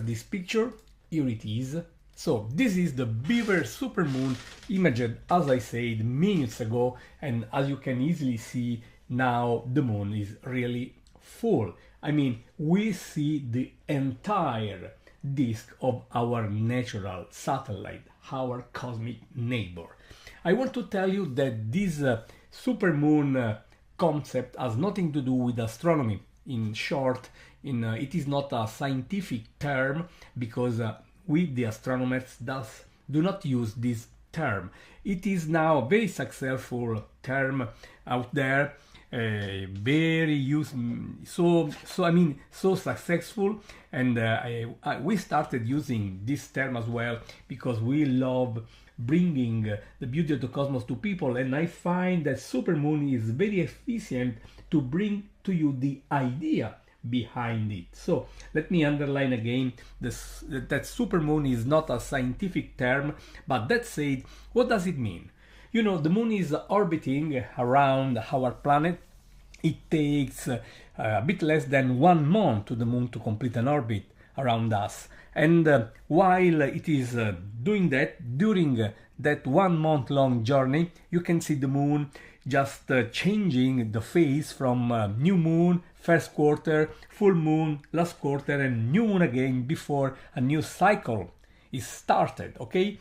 This picture, here it is. So this is the Beaver supermoon imaged, as I said, minutes ago, and as you can easily see now the moon is really full. I mean, we see the entire disk of our natural satellite, our cosmic neighbor. I want to tell you that this supermoon concept has nothing to do with astronomy. In short, it is not a scientific term because we, the astronomers, do not use this term. It is now a very successful term out there, very so successful, and we started using this term as well because we love bringing the beauty of the cosmos to people, and I find that supermoon is very efficient to bring to you the idea behind it. So let me underline again that supermoon is not a scientific term, but that said, what does it mean? You know, the moon is orbiting around our planet. It takes a bit less than 1 month to the moon to complete an orbit around us, and while it is doing that, during that 1 month long journey, you can see the moon just changing the phase from new moon, first quarter, full moon, last quarter, and new moon again before a new cycle is started, okay?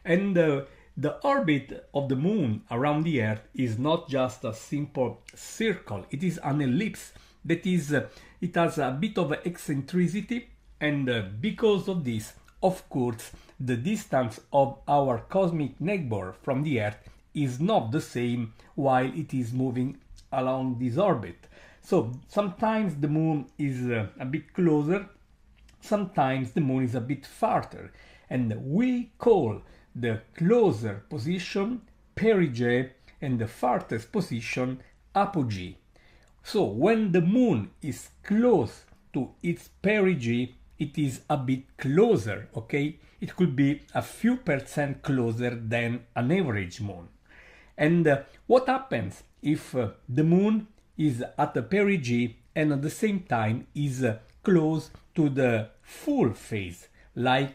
And the orbit of the moon around the Earth is not just a simple circle, it is an ellipse. That is, it has a bit of eccentricity, and because of this, of course, the distance of our cosmic neighbor from the Earth is not the same while it is moving along this orbit. So sometimes the moon is a bit closer, sometimes the moon is a bit farther, and we call the closer position perigee and the farthest position apogee. So when the moon is close to its perigee, it is a bit closer, okay? It could be a few percent closer than an average moon. And what happens if the moon is at the perigee and at the same time is close to the full phase, like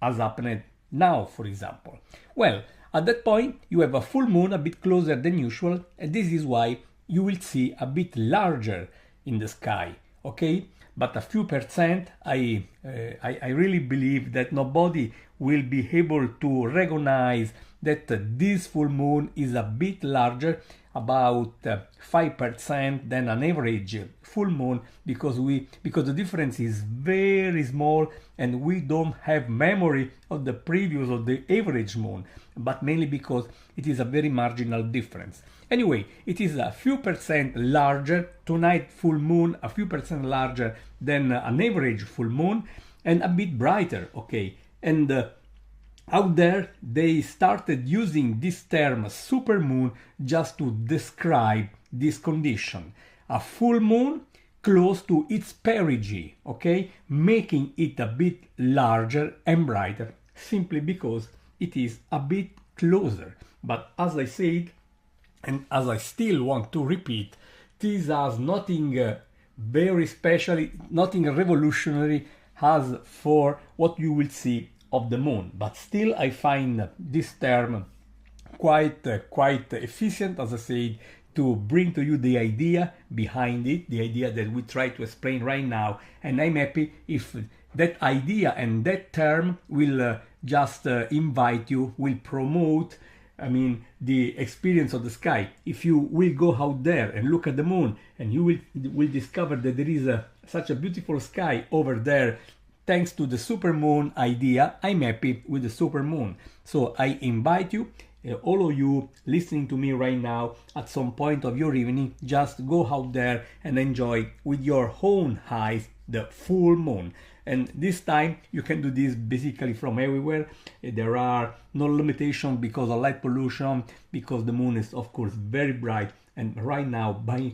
has happened now, for example? Well, at that point you have a full moon a bit closer than usual, and this is why you will see a bit larger in the sky, okay? But a few percent, I really believe that nobody will be able to recognize that this full moon is a bit larger, about 5% than an average full moon, because the difference is very small and we don't have memory of the previous of the average moon, but mainly because it is a very marginal difference. Anyway, it is a few percent larger, tonight full moon, a few percent larger than an average full moon, and a bit brighter, okay? And out there, they started using this term supermoon just to describe this condition. A full moon close to its perigee, okay? Making it a bit larger and brighter, simply because it is a bit closer. But as I said, and as I still want to repeat, this has nothing very special, nothing revolutionary as for what you will see of the moon. But still I find this term quite efficient, as I said, to bring to you the idea behind it, the idea that we try to explain right now. And I'm happy if that idea and that term will just invite you, will promote, I mean, the experience of the sky. If you will go out there and look at the moon, and you will discover that there is such a beautiful sky over there, thanks to the supermoon idea, I'm happy with the supermoon. So I invite you, all of you listening to me right now, at some point of your evening, just go out there and enjoy with your own eyes the full moon. And this time you can do this basically from everywhere. There are no limitations because of light pollution, because the moon is of course very bright. And right now the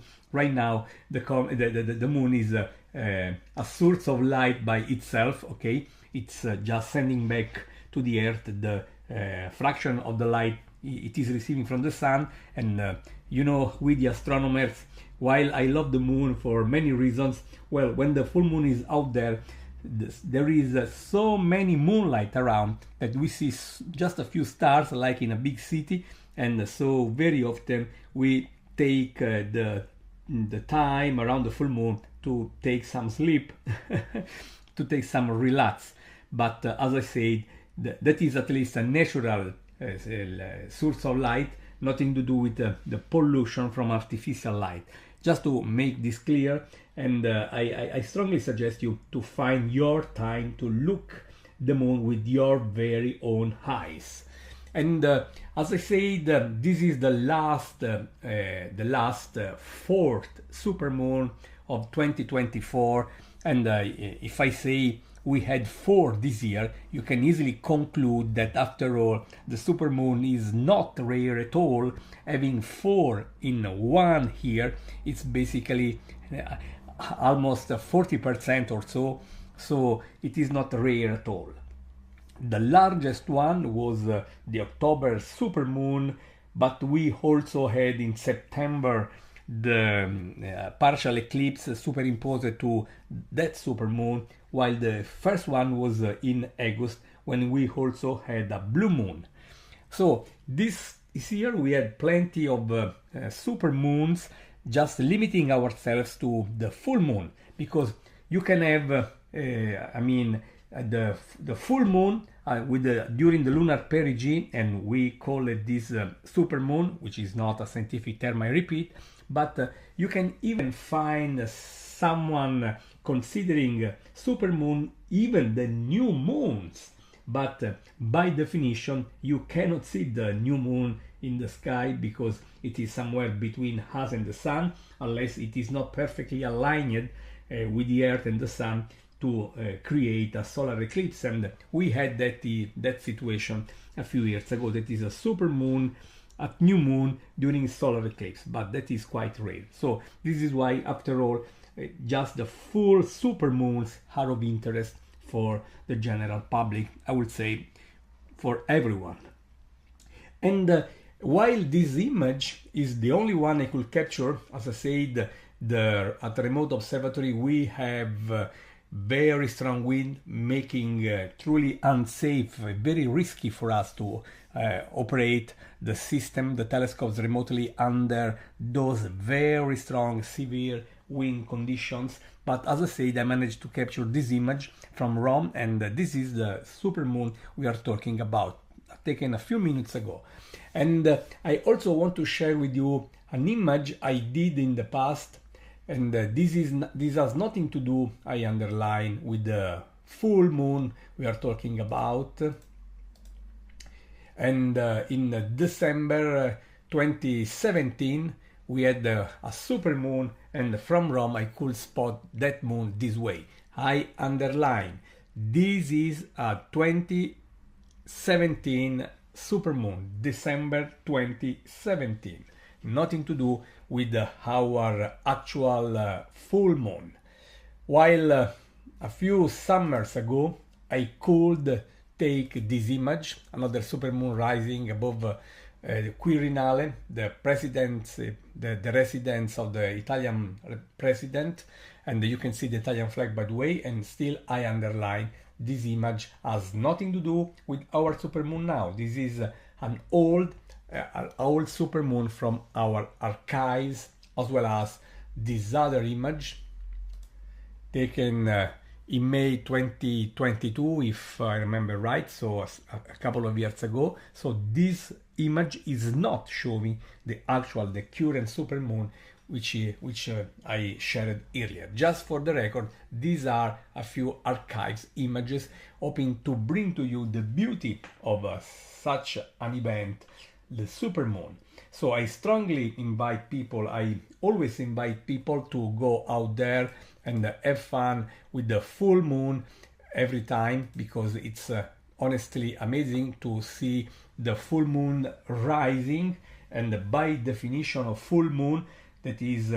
moon is a source of light by itself. Okay, it's just sending back to the earth the fraction of the light it is receiving from the sun. And you know, we the astronomers, while I love the moon for many reasons, well, when the full moon is out there, there is so many moonlight around that we see just a few stars like in a big city. And so very often we take the time around the full moon to take some sleep, to take some relax. But as I said, that is at least a natural source of light, nothing to do with the pollution from artificial light. Just to make this clear, and I strongly suggest you to find your time to look the moon with your very own eyes. And as I said, this is the last fourth supermoon of 2024. And if I say we had 4 this year, you can easily conclude that after all, the supermoon is not rare at all. Having 4 in 1 year, it's basically almost 40% or so. So it is not rare at all. The largest one was the October supermoon, but we also had in September the partial eclipse superimposed to that supermoon, while the first one was in August, when we also had a blue moon. So this year we had plenty of supermoons, just limiting ourselves to the full moon, because you can have the full moon during the lunar perigee, and we call it this supermoon, which is not a scientific term, I repeat. But you can even find someone considering supermoon even the new moons. But by definition, you cannot see the new moon in the sky because it is somewhere between us and the sun, unless it is not perfectly aligned with the earth and the sun to create a solar eclipse. And we had that situation a few years ago. That is a supermoon at new moon during solar eclipse, but that is quite rare. So this is why, after all, just the full supermoons are of interest for the general public, I would say for everyone. And while this image is the only one I could capture, as I said, at the remote observatory we have very strong wind, making truly unsafe, very risky for us to operate the system, the telescopes remotely under those very strong, severe wind conditions. But as I said, I managed to capture this image from Rome, and this is the supermoon we are talking about, taken a few minutes ago. And I also want to share with you an image I did in the past, and this has nothing to do, I underline, with the full moon we are talking about. And in December 2017 we had a supermoon, and from Rome I could spot that moon this way. I underline, this is a 2017 supermoon, December 2017. Nothing to do with our actual full moon. While a few summers ago I could take this image, another supermoon rising above the Quirinale, the the residence of the Italian president, and you can see the Italian flag, by the way, and still I underline this image has nothing to do with our supermoon now. This is an old supermoon from our archives, as well as this other image taken in May 2022, if I remember right, so a couple of years ago. So this image is not showing the current supermoon, which I shared earlier. Just for the record, these are a few archives images, hoping to bring to you the beauty of such an event, the supermoon. So I strongly invite people, I always invite people to go out there and have fun with the full moon every time, because it's honestly amazing to see the full moon rising. And by definition of full moon, that is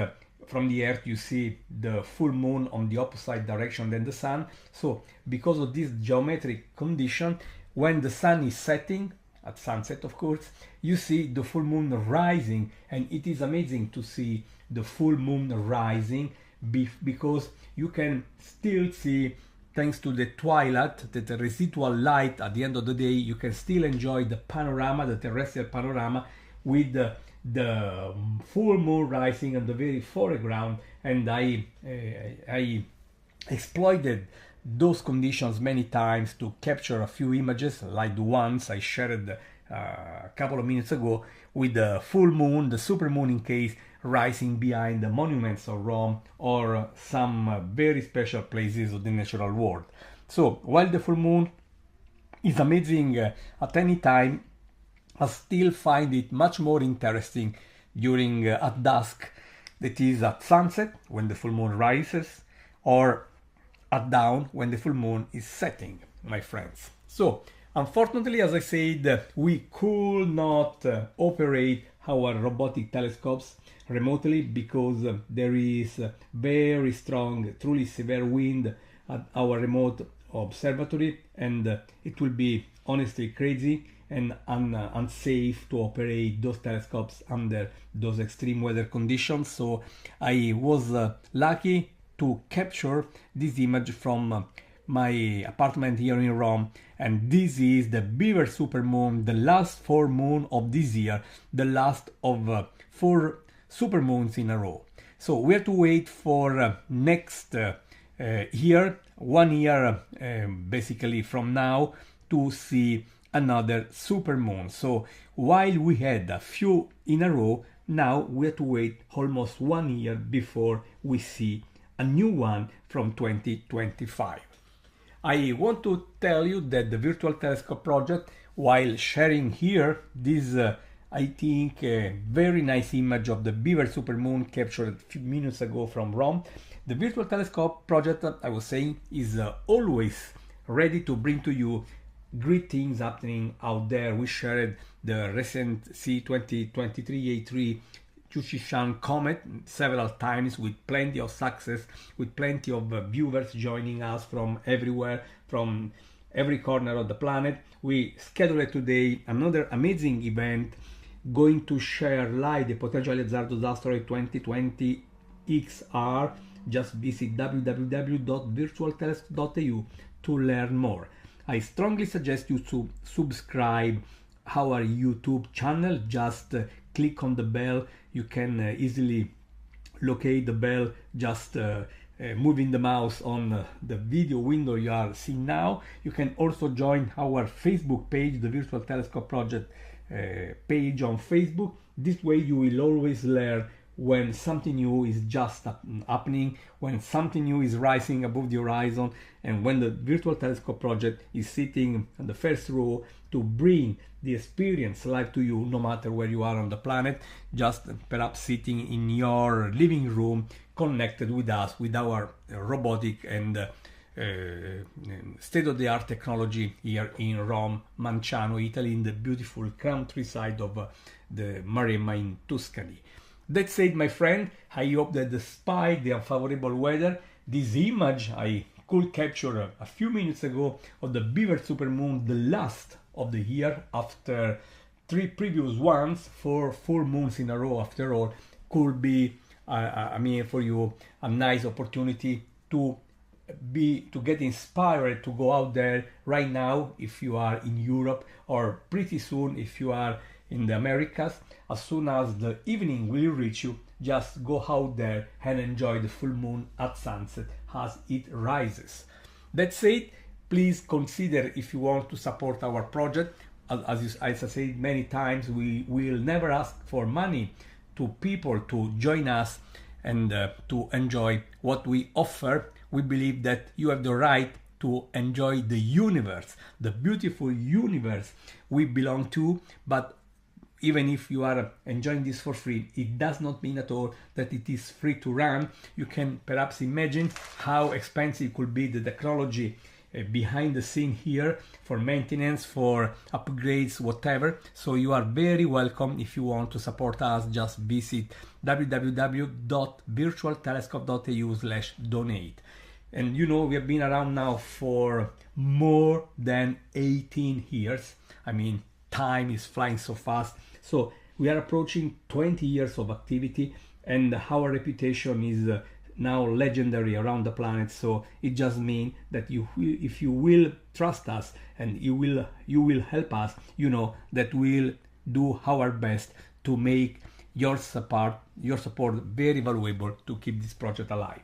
from the earth you see the full moon on the opposite direction than the sun. So because of this geometric condition, when the sun is setting at sunset, of course, you see the full moon rising, and it is amazing to see the full moon rising because you can still see, thanks to the twilight, the residual light at the end of the day, you can still enjoy the panorama, the terrestrial panorama, with the full moon rising on the very foreground. And I exploited those conditions many times to capture a few images, like the ones I shared a couple of minutes ago, with the full moon, the supermoon in case, rising behind the monuments of Rome or some very special places of the natural world. So while the full moon is amazing at any time, I still find it much more interesting during at dusk, that is at sunset when the full moon rises, or at dawn when the full moon is setting, my friends. So unfortunately, as I said, we could not operate our robotic telescopes remotely because there is very strong, truly severe wind at our remote observatory, and it will be honestly crazy and unsafe to operate those telescopes under those extreme weather conditions. So I was lucky to capture this image from my apartment here in Rome, and this is the Beaver supermoon, the last full moon of this year, the last of 4 supermoons in a row. So we have to wait for next year, 1 year basically from now, to see another supermoon. So while we had a few in a row, now we have to wait almost 1 year before we see a new one from 2025. I want to tell you that the Virtual Telescope project, while sharing here this I think very nice image of the Beaver supermoon captured a few minutes ago from Rome, the Virtual Telescope project, I was saying, is always ready to bring to you great things happening out there. We shared the recent C2023A3 Chushishan comet several times with plenty of success, with plenty of viewers joining us from everywhere, from every corner of the planet. We scheduled today another amazing event, going to share live the potentially hazardous asteroid 2020 XR. Just visit www.virtualtelescope.eu to learn more. I strongly suggest you to subscribe our YouTube channel. Just click on the bell. You can easily locate the bell just moving the mouse on the video window you are seeing now. You can also join our Facebook page, the Virtual Telescope Project page on Facebook. This way you will always learn when something new is just happening, when something new is rising above the horizon, and when the Virtual Telescope Project is sitting on the first row to bring the experience live to you, no matter where you are on the planet, just perhaps sitting in your living room, connected with us, with our robotic and state-of-the-art technology here in Rome, Manciano, Italy, in the beautiful countryside of the Maremma in Tuscany. That said, my friend, I hope that despite the unfavorable weather, this image I could capture a few minutes ago of the Beaver supermoon, the last of the year after 3 previous ones, for 4 moons in a row after all, could be, I mean, for you, a nice opportunity to get inspired to go out there right now if you are in Europe, or pretty soon if you are in the Americas. As soon as the evening will reach you, just go out there and enjoy the full moon at sunset as it rises. That's it. Please consider if you want to support our project. As I said many times, we will never ask for money to people to join us and to enjoy what we offer. We believe that you have the right to enjoy the universe, the beautiful universe we belong to. But even if you are enjoying this for free, it does not mean at all that it is free to run. You can perhaps imagine how expensive could be the technology behind the scene here for maintenance, for upgrades, whatever. So you are very welcome. If you want to support us, just visit www.virtualtelescope.eu/donate. And you know, we have been around now for more than 18 years. I mean, time is flying so fast. So we are approaching 20 years of activity, and our reputation is now legendary around the planet. So it just means that if you will trust us and you will help us, you know that we'll do our best to make your support very valuable to keep this project alive.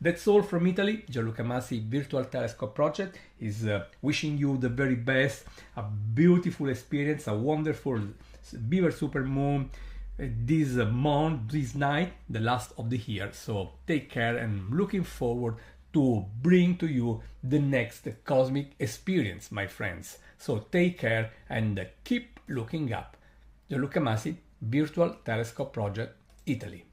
That's all from Italy. Gianluca Masi Virtual Telescope Project is wishing you the very best, a beautiful experience, a wonderful Beaver supermoon this month, this night, the last of the year. So take care, and looking forward to bring to you the next cosmic experience, my friends. So take care and keep looking up. Gianluca Masi Virtual Telescope Project, Italy.